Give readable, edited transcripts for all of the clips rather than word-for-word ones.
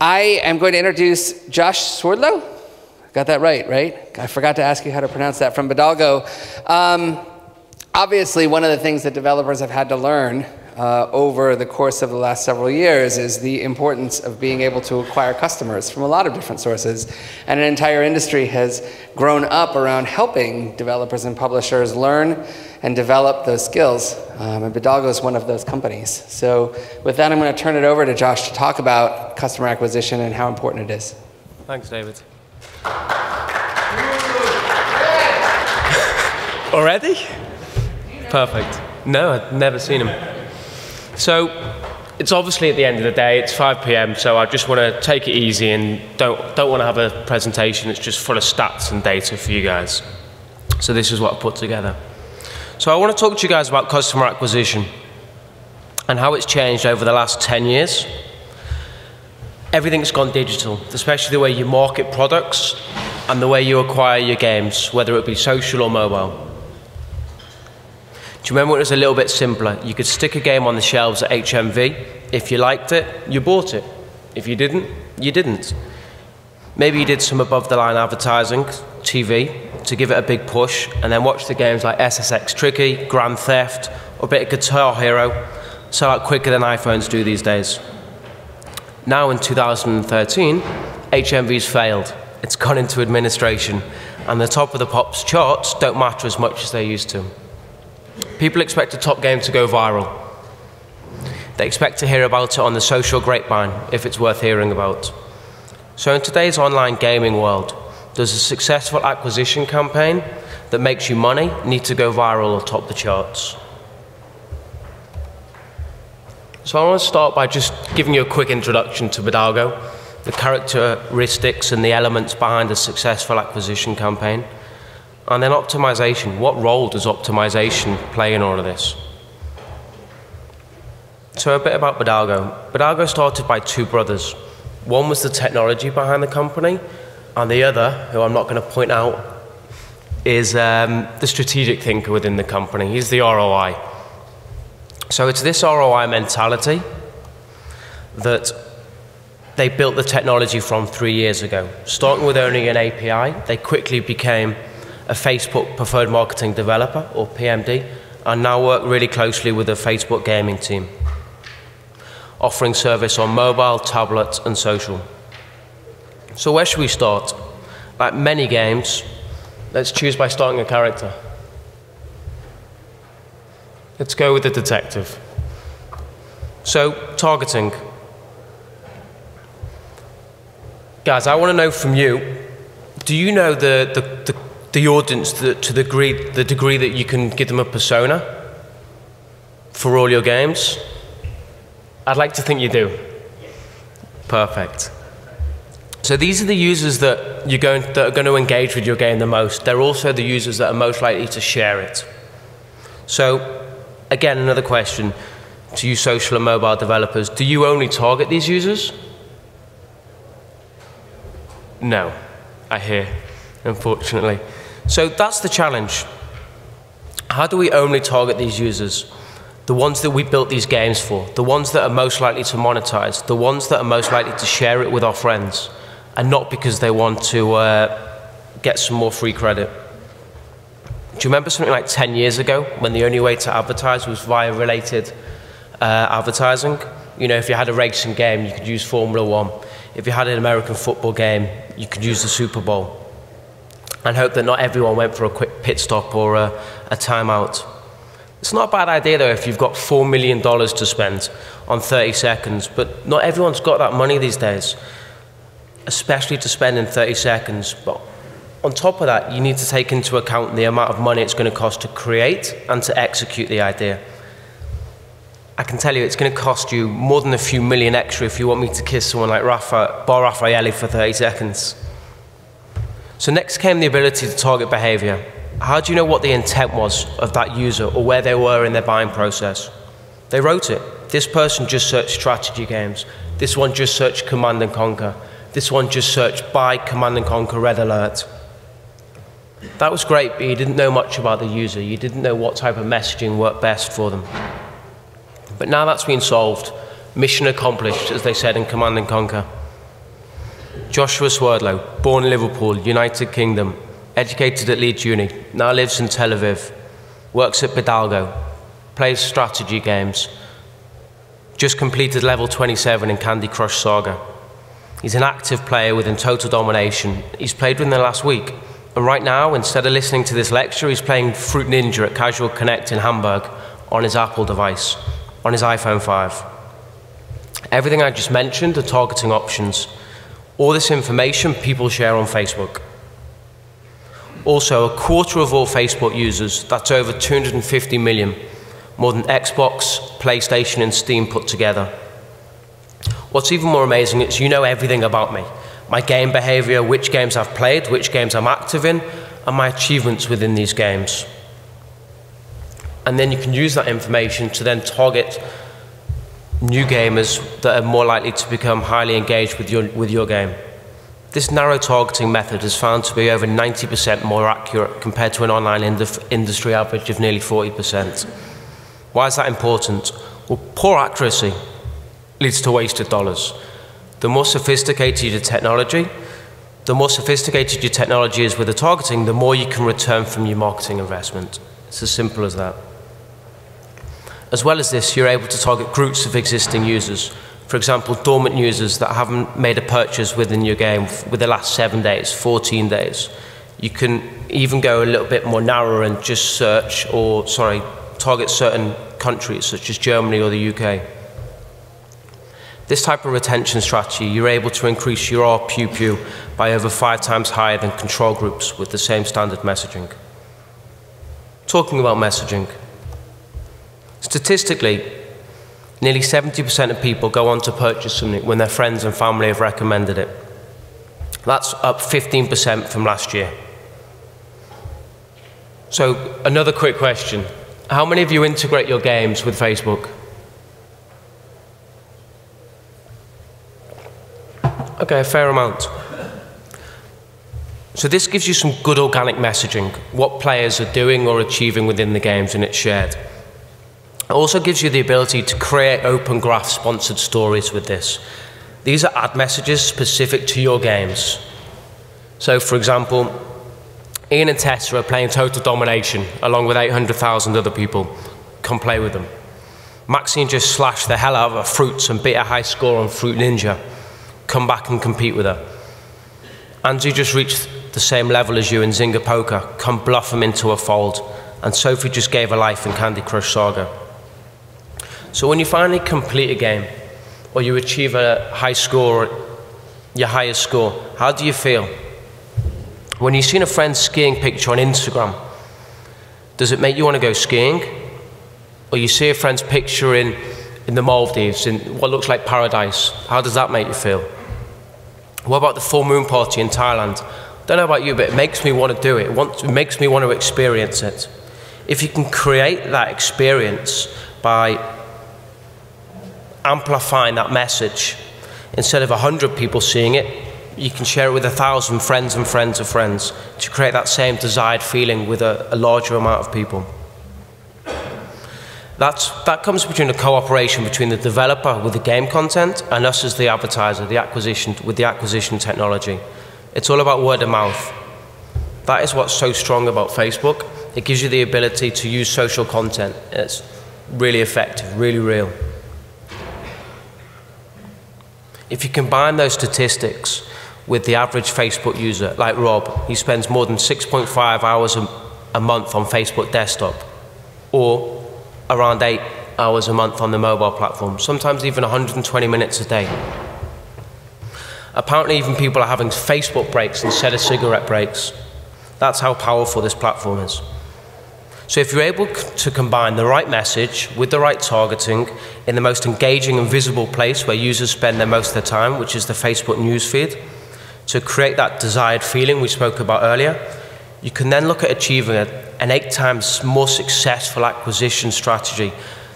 I am going to introduce Josh Swerdlow. Got that right? I forgot to ask you how to pronounce that, from Bidalgo. Obviously, one of the things that developers have had to learn over the course of the last several years is the importance of being able to acquire customers from a lot of different sources. And an entire industry has grown up around helping developers and publishers learn and develop those skills. And Bidalgo is one of those companies. So with that, I'm going to turn it over to Josh to talk about customer acquisition and how important it is. Thanks, David. Already? Perfect. No, I've never seen him. So, it's obviously at the end of the day, it's 5 p.m, so I just want to take it easy and don't want to have a presentation that's just full of stats and data for you guys. So this is what I put together. So I want to talk to you guys about customer acquisition and how it's changed over the last 10 years. Everything's gone digital, especially the way you market products and the way you acquire your games, whether it be social or mobile. Do you remember when it was a little bit simpler? You could stick a game on the shelves at HMV. If you liked it, you bought it. If you didn't, you didn't. Maybe you did some above-the-line advertising, TV, to give it a big push, and then watch the games like SSX Tricky, Grand Theft, or a bit of Guitar Hero, sell out quicker than iPhones do these days. Now in 2013, HMV's failed. It's gone into administration, and the top of the Pops charts don't matter as much as they used to. People expect a top game to go viral. They expect to hear about it on the social grapevine, if it's worth hearing about. So in today's online gaming world, does a successful acquisition campaign that makes you money need to go viral or top the charts? So I want to start by just giving you a quick introduction to Bidalgo, the characteristics and the elements behind a successful acquisition campaign. And then optimization. What role does optimization play in all of this? So a bit about Bidalgo. Bidalgo started by two brothers. One was the technology behind the company, and the other, who I'm not going to point out, is the strategic thinker within the company. He's the ROI. So it's this ROI mentality that they built the technology from 3 years ago. Starting with only an API, they quickly became a Facebook preferred marketing developer, or PMD, and now work really closely with the Facebook gaming team, offering service on mobile, tablet, and social. So where should we start? Like many games, let's choose by starting a character. Let's go with the detective. So, targeting. Guys, I want to know from you, do you know the audience to the degree that you can give them a persona for all your games? I'd like to think you do. Perfect. So these are the users that are going to engage with your game the most. They're also the users that are most likely to share it. So again, another question to you social and mobile developers. Do you only target these users? No, I hear, unfortunately. So that's the challenge. How do we only target these users? The ones that we built these games for, the ones that are most likely to monetize, the ones that are most likely to share it with our friends, and not because they want to get some more free credit. Do you remember something like 10 years ago when the only way to advertise was via related advertising? You know, if you had a racing game, you could use Formula 1. If you had an American football game, you could use the Super Bowl, and hope that not everyone went for a quick pit stop or a timeout. It's not a bad idea, though, if you've got $4 million to spend on 30 seconds, but not everyone's got that money these days, especially to spend in 30 seconds. But on top of that, you need to take into account the amount of money it's going to cost to create and to execute the idea. I can tell you it's going to cost you more than a few million extra if you want me to kiss someone like Bar Raffaelli for 30 seconds. So next came the ability to target behavior. How do you know what the intent was of that user or where they were in their buying process? They wrote it. This person just searched strategy games. This one just searched Command and Conquer. This one just searched buy Command and Conquer Red Alert. That was great, but you didn't know much about the user. You didn't know what type of messaging worked best for them. But now that's been solved. Mission accomplished, as they said in Command and Conquer. Joshua Swerdlow, born in Liverpool, United Kingdom, educated at Leeds Uni, now lives in Tel Aviv, works at Bidalgo, plays strategy games, just completed level 27 in Candy Crush Saga. He's an active player within Total Domination. He's played within the last week. And right now, instead of listening to this lecture, he's playing Fruit Ninja at Casual Connect in Hamburg on his Apple device, on his iPhone 5. Everything I just mentioned are targeting options. All this information people share on Facebook. Also, a quarter of all Facebook users, that's over 250 million, more than Xbox, PlayStation, and Steam put together. What's even more amazing is you know everything about me. My game behavior, which games I've played, which games I'm active in, and my achievements within these games. And then you can use that information to then target new gamers that are more likely to become highly engaged with your game. This narrow targeting method is found to be over 90% more accurate compared to an online industry average of nearly 40%. Why is that important? Well, poor accuracy leads to wasted dollars. The more sophisticated your technology is with the targeting, the more you can return from your marketing investment. It's as simple as that. As well as this, you're able to target groups of existing users. For example, dormant users that haven't made a purchase within your game within the last 7 days, 14 days. You can even go a little bit more narrow and just target certain countries such as Germany or the UK. This type of retention strategy, you're able to increase your RPU by over 5 times higher than control groups with the same standard messaging. Talking about messaging, statistically, nearly 70% of people go on to purchase something when their friends and family have recommended it. That's up 15% from last year. So, another quick question. How many of you integrate your games with Facebook? Okay, a fair amount. So this gives you some good organic messaging, what players are doing or achieving within the games, and it's shared. It also gives you the ability to create open graph sponsored stories with this. These are ad messages specific to your games. So for example, Ian and Tessa are playing Total Domination along with 800,000 other people. Come play with them. Maxine just slashed the hell out of her fruits and beat a high score on Fruit Ninja. Come back and compete with her. Andrew just reached the same level as you in Zynga Poker. Come bluff him into a fold. And Sophie just gave her life in Candy Crush Saga. So when you finally complete a game, or you achieve a high score, your highest score, how do you feel? When you've seen a friend's skiing picture on Instagram, does it make you want to go skiing? Or you see a friend's picture in the Maldives, in what looks like paradise, how does that make you feel? What about the full moon party in Thailand? Don't know about you, but it makes me want to do it. It makes me want to experience it. If you can create that experience by amplifying that message, instead of 100 people seeing it, you can share it with 1,000 friends and friends of friends to create that same desired feeling with a larger amount of people. That comes between a cooperation between the developer with the game content and us as the advertiser, with the acquisition technology. It's all about word of mouth. That is what's so strong about Facebook. It gives you the ability to use social content. It's really effective, really real. If you combine those statistics with the average Facebook user, like Rob, he spends more than 6.5 hours a month on Facebook desktop, or around 8 hours a month on the mobile platform, sometimes even 120 minutes a day. Apparently even people are having Facebook breaks instead of cigarette breaks. That's how powerful this platform is. So if you're able to combine the right message with the right targeting in the most engaging and visible place where users spend most of their time, which is the Facebook newsfeed, to create that desired feeling we spoke about earlier, you can then look at achieving an 8 times more successful acquisition strategy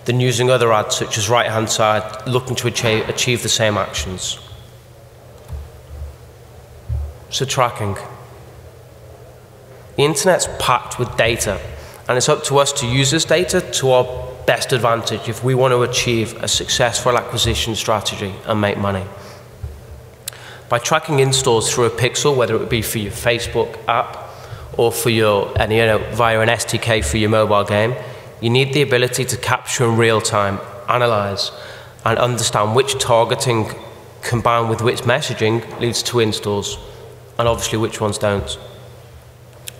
than using other ads such as right-hand side, looking to achieve the same actions. So tracking. The internet's packed with data, and it's up to us to use this data to our best advantage if we want to achieve a successful acquisition strategy and make money. By tracking installs through a pixel, whether it be for your Facebook app or for via an SDK for your mobile game, you need the ability to capture in real time, analyze, and understand which targeting combined with which messaging leads to installs, and obviously which ones don't.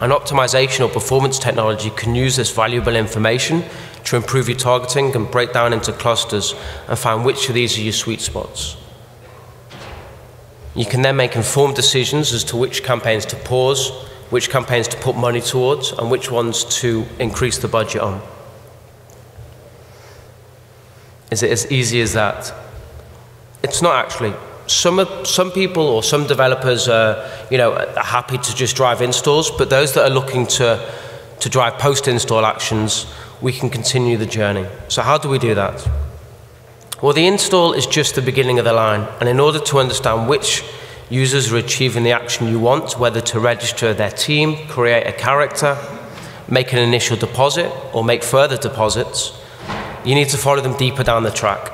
An optimization or performance technology can use this valuable information to improve your targeting and break down into clusters and find which of these are your sweet spots. You can then make informed decisions as to which campaigns to pause, which campaigns to put money towards, and which ones to increase the budget on. Is it as easy as that? It's not actually. Some people or some developers are happy to just drive installs, but those that are looking to drive post-install actions, we can continue the journey. So how do we do that? Well, the install is just the beginning of the line, and in order to understand which users are achieving the action you want, whether to register their team, create a character, make an initial deposit, or make further deposits, you need to follow them deeper down the track.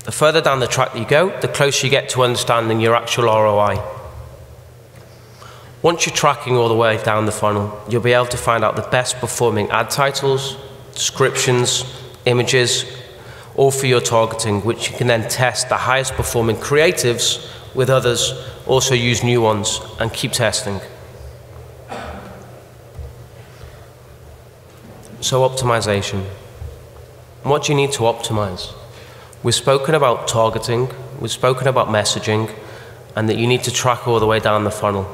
The further down the track that you go, the closer you get to understanding your actual ROI. Once you're tracking all the way down the funnel, you'll be able to find out the best performing ad titles, descriptions, images, all for your targeting, which you can then test the highest performing creatives with others, also use new ones, and keep testing. So optimization. What do you need to optimize? We've spoken about targeting, we've spoken about messaging, and that you need to track all the way down the funnel,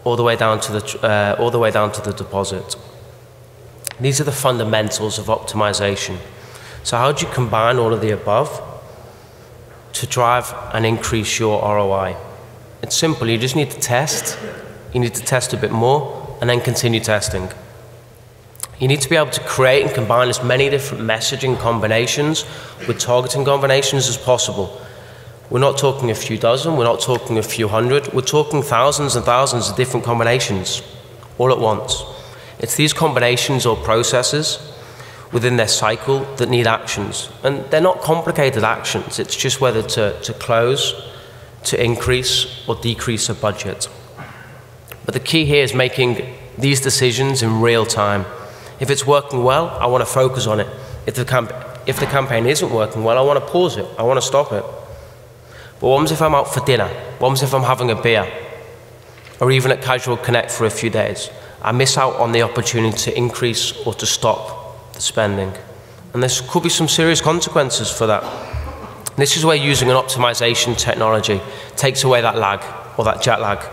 all the way down to the deposit. These are the fundamentals of optimization. So how do you combine all of the above to drive and increase your ROI? It's simple. You just need to test. You need to test a bit more and then continue testing. You need to be able to create and combine as many different messaging combinations with targeting combinations as possible. We're not talking a few dozen, we're not talking a few hundred, we're talking thousands and thousands of different combinations all at once. It's these combinations or processes within their cycle that need actions. And they're not complicated actions, it's just whether to close, to increase or decrease a budget. But the key here is making these decisions in real time. If it's working well, I want to focus on it. If the campaign isn't working well, I want to pause it, I want to stop it. But what happens if I'm out for dinner? What happens if I'm having a beer? Or even at Casual Connect for a few days? I miss out on the opportunity to increase or to stop the spending. And there could be some serious consequences for that. This is where using an optimization technology takes away that lag or that jet lag.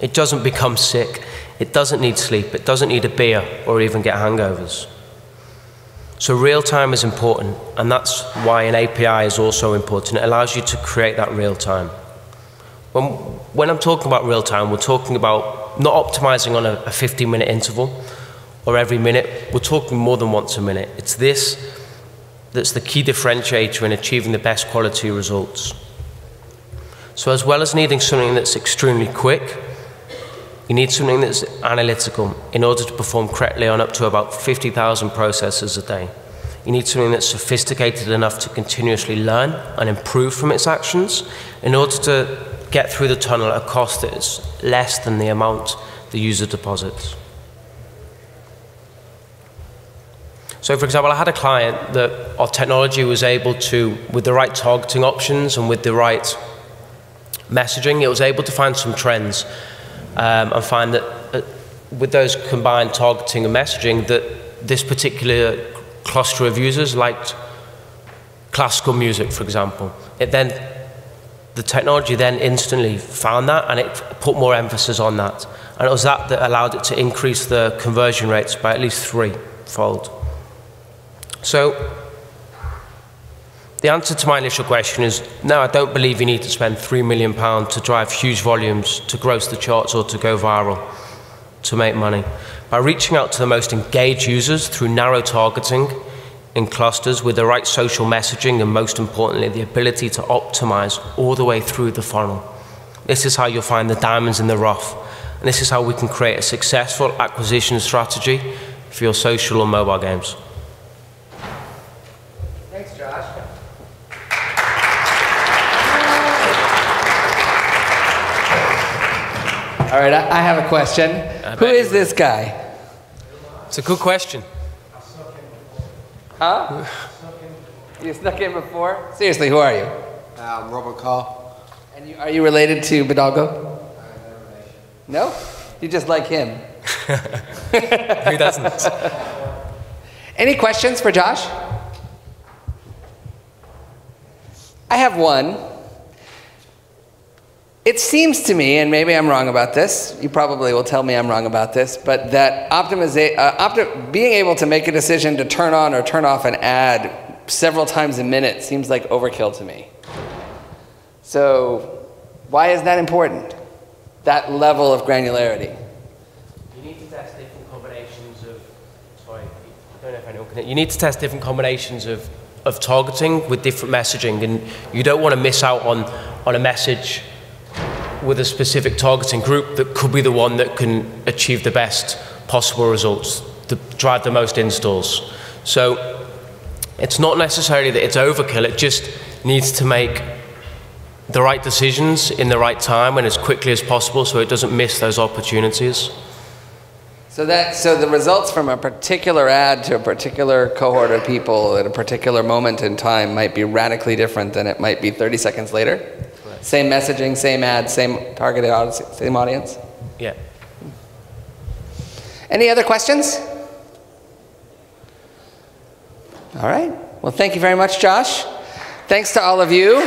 It doesn't become sick. It doesn't need sleep. It doesn't need a beer or even get hangovers. So real time is important, and that's why an API is also important. It allows you to create that real time. When I'm talking about real time, we're talking about not optimizing on a 15-minute interval or every minute. We're talking more than once a minute. It's this that's the key differentiator in achieving the best quality results. So as well as needing something that's extremely quick, you need something that's analytical in order to perform correctly on up to about 50,000 processes a day. You need something that's sophisticated enough to continuously learn and improve from its actions in order to get through the tunnel at a cost that is less than the amount the user deposits. So for example, I had a client that our technology was able to, with the right targeting options and with the right messaging, it was able to find some trends and find that with those combined targeting and messaging, that this particular cluster of users liked classical music, for example. The technology then instantly found that, and it put more emphasis on that. And it was that allowed it to increase the conversion rates by at least 3-fold. So the answer to my initial question is, no, I don't believe you need to spend £3 million to drive huge volumes, to gross the charts or to go viral, to make money. By reaching out to the most engaged users through narrow targeting in clusters with the right social messaging and, most importantly, the ability to optimize all the way through the funnel. This is how you'll find the diamonds in the rough. And this is how we can create a successful acquisition strategy for your social or mobile games. Thanks, Josh. All right, I have a question. Who is this guy? It's a good question. Huh? You snuck in before? Seriously, who are you? Robert Carr. And are you related to Bidalgo? No? You just like him? Who doesn't? Any questions for Josh? I have one. It seems to me, and maybe I'm wrong about this, you probably will tell me I'm wrong about this, but that being able to make a decision to turn on or turn off an ad several times a minute seems like overkill to me. So why is that important? That level of granularity? You need to test different combinations of, sorry, I don't know if anyone can, you need to test different combinations of targeting with different messaging, and you don't want to miss out on a message with a specific targeting group that could be the one that can achieve the best possible results, to drive the most installs. So it's not necessarily that it's overkill, it just needs to make the right decisions in the right time and as quickly as possible so it doesn't miss those opportunities. So the results from a particular ad to a particular cohort of people at a particular moment in time might be radically different than it might be 30 seconds later? Right. Same messaging, same ad, same targeted audience, same audience? Yeah. Any other questions? All right. Well, thank you very much, Josh. Thanks to all of you.